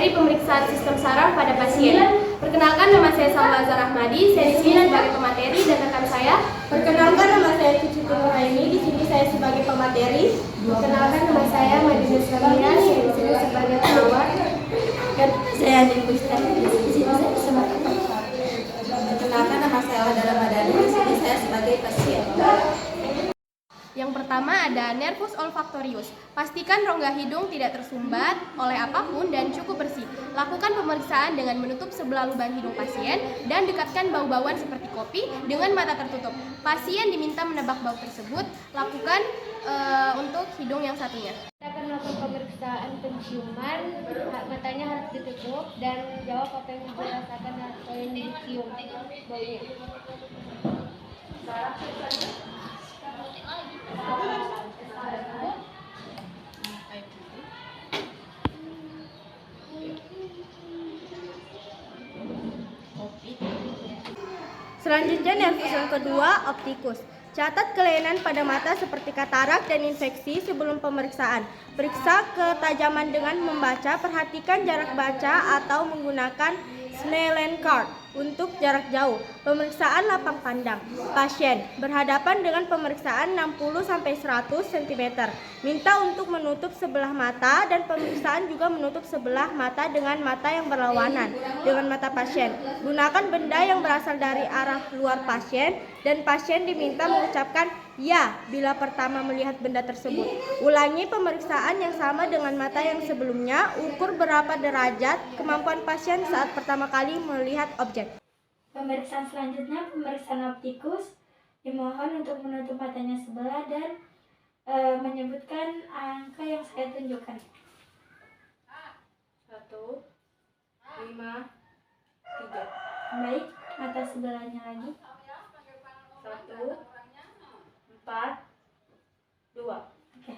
materi pemeriksaan sistem saraf pada pasien. Perkenalkan, nama saya Salma Azhar Ahmadi, saya di sini sebagai pemateri, dan rekan saya. Perkenalkan, nama saya Cucu Nuraini, di sini saya sebagai pemateri. Perkenalkan, nama saya Madina Samira, saya di sini sebagai penawar. Dan saya Adi Bustani, di sini saya sebagai penawar. Perkenalkan, nama saya Wadara Madani, di sini saya sebagai pasien. Yang pertama ada nervus olfaktorius. Pastikan rongga hidung tidak tersumbat oleh apapun dan cukup bersih. Lakukan pemeriksaan dengan menutup sebelah lubang hidung pasien dan dekatkan bau-bauan seperti kopi dengan mata tertutup. Pasien diminta menebak bau tersebut. Lakukan untuk hidung yang satunya. Kita akan melakukan pemeriksaan penciuman, matanya harus ditutup dan jawab apa yang dirasakan atau yang dicium baunya. Selanjutnya nervus yang kedua, optikus. Catat kelainan pada mata seperti katarak dan infeksi sebelum pemeriksaan. Periksa ketajaman dengan membaca, perhatikan jarak baca atau menggunakan Snellen card untuk jarak jauh. Pemeriksaan lapang pandang. Pasien berhadapan dengan pemeriksaan 60-100 cm. Minta untuk menutup sebelah mata dan pemeriksaan juga menutup sebelah mata dengan mata yang berlawanan dengan mata pasien. Gunakan benda yang berasal dari arah luar pasien dan pasien diminta mengucapkan ya bila pertama melihat benda tersebut. Ulangi pemeriksaan yang sama dengan mata yang sebelumnya. Ukur berapa derajat kemampuan pasien saat pertama kali melihat objek. Pemeriksaan selanjutnya, pemeriksaan optikus. Dimohon untuk menutup matanya sebelah dan menyebutkan angka yang saya tunjukkan. 1, 5, 3. Baik, mata sebelahnya lagi. 1, 4, 2. Oke.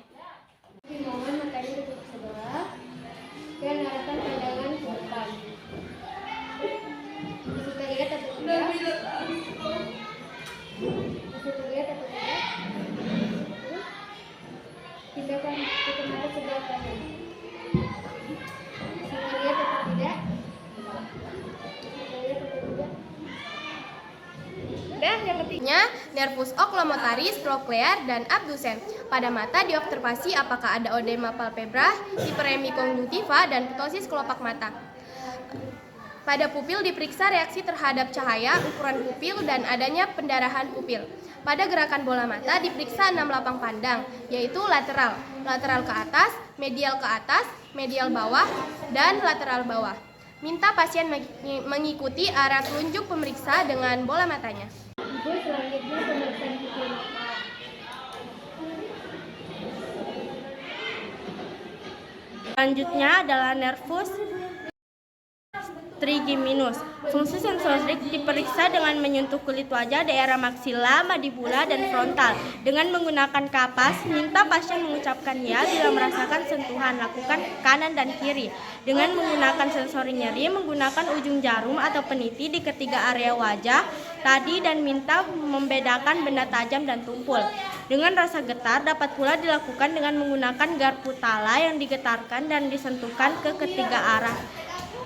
Dimohon matanya tutup sebelah dan arahkan pandangan ke depan. Bisa terlihat atau tidak? Bisa terlihat atau tidak? Tindakan tutup mata sebelah kanan. Bisa terlihat atau tidak? Bisa terlihat atau tidak? Dan yang ketiganya, nervus oculomotoris, troclear, dan abdusen. Pada mata diobservasi apakah ada odema palpebra, hiperemi konjungtiva, dan ptosis kelopak mata. Pada pupil diperiksa reaksi terhadap cahaya, ukuran pupil, dan adanya pendarahan pupil. Pada gerakan bola mata diperiksa 6 lapang pandang, yaitu lateral, lateral ke atas, medial bawah, dan lateral bawah. Minta pasien mengikuti arah telunjuk pemeriksa dengan bola matanya. Ibu, selanjutnya pemeriksaan pupil mata. Selanjutnya adalah nervus trigeminus. Fungsi sensorik diperiksa dengan menyentuh kulit wajah, daerah maksila, mandibula, dan frontal. Dengan menggunakan kapas, minta pasien mengucapkan ya bila merasakan sentuhan. Lakukan kanan dan kiri. Dengan menggunakan sensori nyeri, menggunakan ujung jarum atau peniti di ketiga area wajah tadi dan minta membedakan benda tajam dan tumpul. Dengan rasa getar dapat pula dilakukan dengan menggunakan garpu tala yang digetarkan dan disentuhkan ke ketiga arah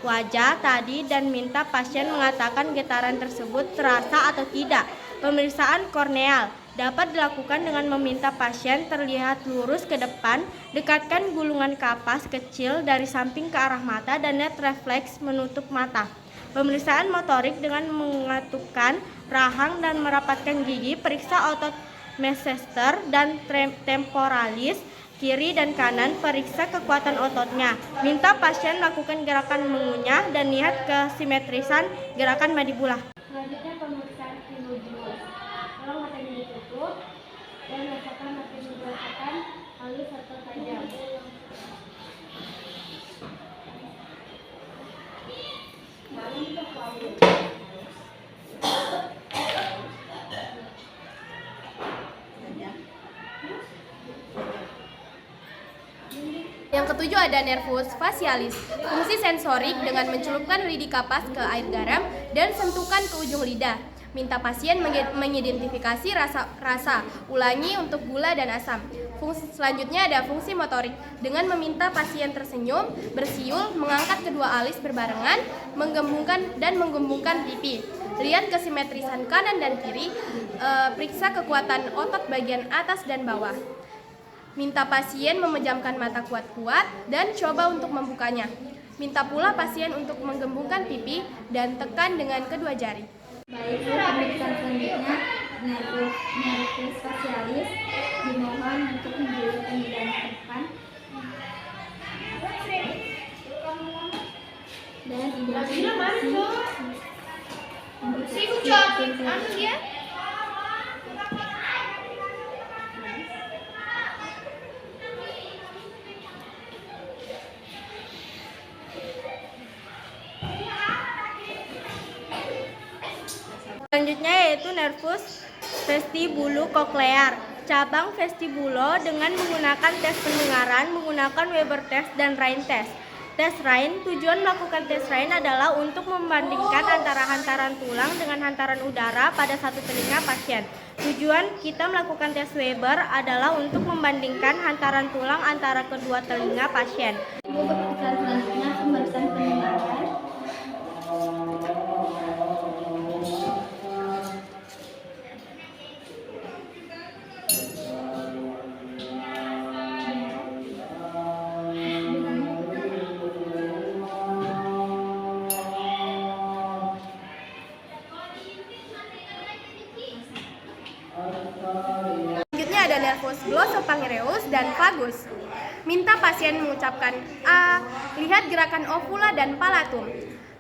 wajah tadi dan minta pasien mengatakan getaran tersebut terasa atau tidak. Pemeriksaan korneal dapat dilakukan dengan meminta pasien terlihat lurus ke depan, dekatkan gulungan kapas kecil dari samping ke arah mata dan net refleks menutup mata. Pemeriksaan motorik dengan mengatupkan rahang dan merapatkan gigi, periksa otot mesester dan temporalis kiri dan kanan, periksa kekuatan ototnya. Minta pasien lakukan gerakan mengunyah dan lihat kesimetrisan gerakan mandibula. Selanjutnya pemeriksaan kinesiologis. Tolong matanya ditutup dan rasakan apa yang dirasakan halus atau tajam. Yang ketujuh ada nervus facialis. Fungsi sensorik dengan mencelupkan lidi kapas ke air garam dan sentuhkan ke ujung lidah. Minta pasien mengidentifikasi rasa. Ulangi untuk gula dan asam. Selanjutnya ada fungsi motorik dengan meminta pasien tersenyum, bersiul, mengangkat kedua alis berbarengan, menggembungkan pipi. Lihat kesimetrisan kanan dan kiri, periksa kekuatan otot bagian atas dan bawah. Minta pasien memejamkan mata kuat-kuat dan coba untuk membukanya. Minta pula pasien untuk menggembungkan pipi dan tekan dengan kedua jari. Baik, pemeriksaan selanjutnya nervus facialis dimohon untuk menjulurkan lidahnya ke depan dan identifikasi Selanjutnya yaitu nervus vestibulo-koklear. Cabang vestibulo dengan menggunakan tes pendengaran, menggunakan Weber test dan Rhine test. Tes Rhine, tujuan melakukan tes Rhine adalah untuk membandingkan antara hantaran tulang dengan hantaran udara pada satu telinga pasien. Tujuan kita melakukan tes Weber adalah untuk membandingkan hantaran tulang antara kedua telinga pasien. Pemeriksaan selanjutnya pemeriksaan pendengaran. Selanjutnya ada nervus glossopharyngeus dan vagus. Minta pasien mengucapkan A, lihat gerakan ovula dan palatum.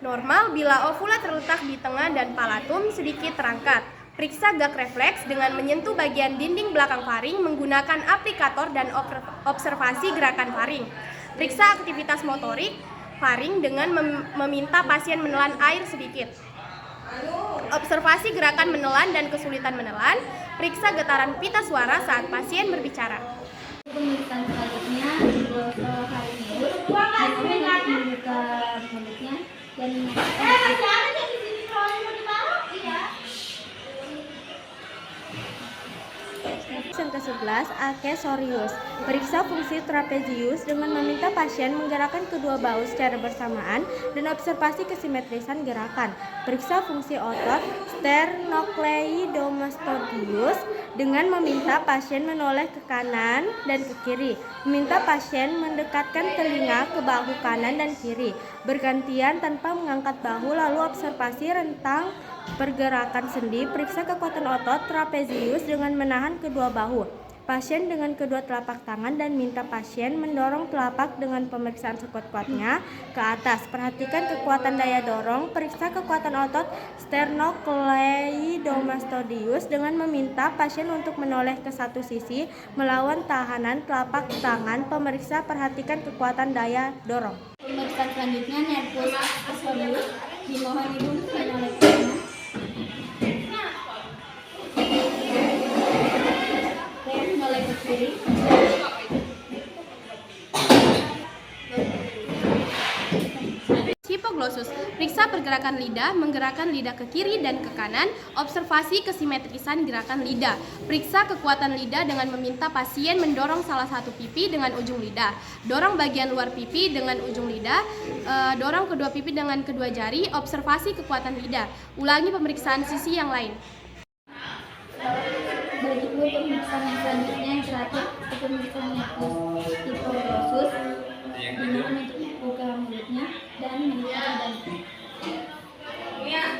Normal bila ovula terletak di tengah dan palatum sedikit terangkat. Periksa gag refleks dengan menyentuh bagian dinding belakang faring menggunakan aplikator dan observasi gerakan faring. Periksa aktivitas motorik faring dengan meminta pasien menelan air sedikit. Observasi gerakan menelan dan kesulitan menelan. Periksa getaran pita suara saat pasien berbicara. Pemeriksaan selanjutnya glossopharyngeus dimohon membuka mulutnya dan menyatakan Yang ke-11, accessorius. Periksa fungsi trapezius dengan meminta pasien menggerakkan kedua bahu secara bersamaan dan observasi kesimetrisan gerakan. Periksa fungsi otot sternocleidomastoideus dengan meminta pasien menoleh ke kanan dan ke kiri. Meminta pasien mendekatkan telinga ke bahu kanan dan kiri, bergantian tanpa mengangkat bahu, lalu observasi rentang pergerakan sendi. Periksa kekuatan otot trapezius dengan menahan kedua bahu pasien dengan kedua telapak tangan dan minta pasien mendorong telapak dengan pemeriksaan sekuat-kuatnya ke atas. Perhatikan kekuatan daya dorong. Periksa kekuatan otot sternocleidomastoideus dengan meminta pasien untuk menoleh ke satu sisi melawan tahanan telapak tangan. Pemeriksa perhatikan kekuatan daya dorong. pemeriksaan selanjutnya nervus accessorius dimohon ibu menoleh ke kanan. Menoleh ke kiri. Hipoglossus, periksa pergerakan lidah, menggerakkan lidah ke kiri dan ke kanan, observasi kesimetrisan gerakan lidah. Periksa kekuatan lidah dengan meminta pasien mendorong salah satu pipi dengan ujung lidah. Dorong bagian luar pipi dengan ujung lidah, dorong kedua pipi dengan kedua jari, observasi kekuatan lidah. Ulangi pemeriksaan sisi yang lain. Begitu pemeriksaan yang selanjutnya yang terakhir pemeriksaan nervus hipoglossus dimohon untuk membuka mulutnya dan membuka lidahnya. Yang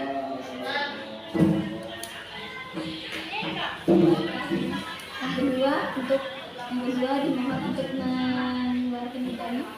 kedua dimohon untuk mengeluarkan lidahnya.